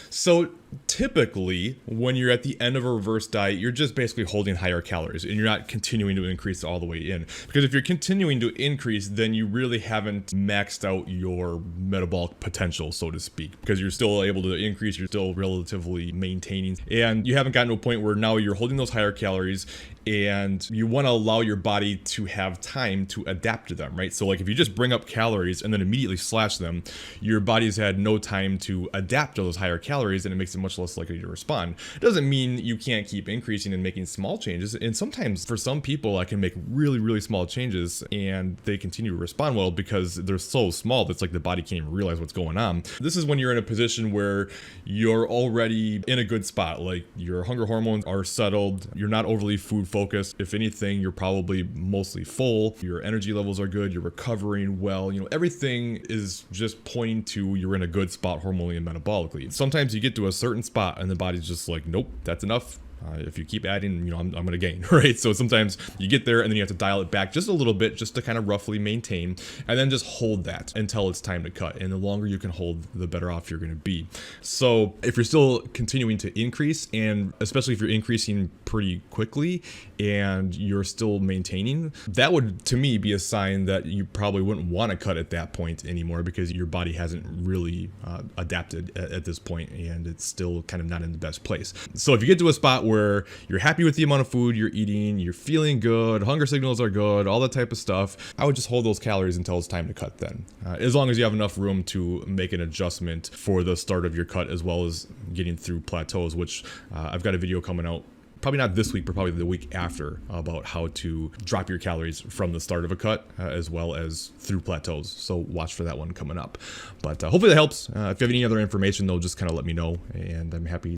So typically, when you're at the end of a reverse diet, you're just basically holding higher calories and you're not continuing to increase all the way in. Because if you're continuing to increase, then you really haven't maxed out your metabolic potential, so to speak, because you're still able to increase, you're still relatively maintaining, and you haven't gotten to a point where now you're holding those higher calories and you want to allow your body to have time to adapt to them, right? So like if you just bring up calories and then immediately slash them, your body's had no time to adapt to those higher calories, and it makes it much less likely to respond. It doesn't mean you can't keep increasing and making small changes. And sometimes for some people, I can make really, really small changes and they continue to respond well because they're so small that's like the body can't even realize what's going on. This is when you're in a position where you're already in a good spot. Like your hunger hormones are settled. You're not overly food focused. If anything, you're probably mostly full. Your energy levels are good. You're recovering well. Everything is just pointing to you're in a good spot hormonally and metabolically. Sometimes you get to a certain spot and the body's just like, nope, that's enough. If you keep adding, I'm going to gain, right? So sometimes you get there and then you have to dial it back just a little bit just to kind of roughly maintain, and then just hold that until it's time to cut. And the longer you can hold, the better off you're going to be. So if you're still continuing to increase, and especially if you're increasing pretty quickly and you're still maintaining, that would to me be a sign that you probably wouldn't want to cut at that point anymore, because your body hasn't really adapted at this point and it's still kind of not in the best place. So if you get to a spot where you're happy with the amount of food you're eating, you're feeling good, hunger signals are good, all that type of stuff, I would just hold those calories until it's time to cut then. As long as you have enough room to make an adjustment for the start of your cut, as well as getting through plateaus, which I've got a video coming out probably not this week, but probably the week after, about how to drop your calories from the start of a cut as well as through plateaus. So watch for that one coming up. But hopefully that helps. If you have any other information, though, just kind of let me know, and I'm happy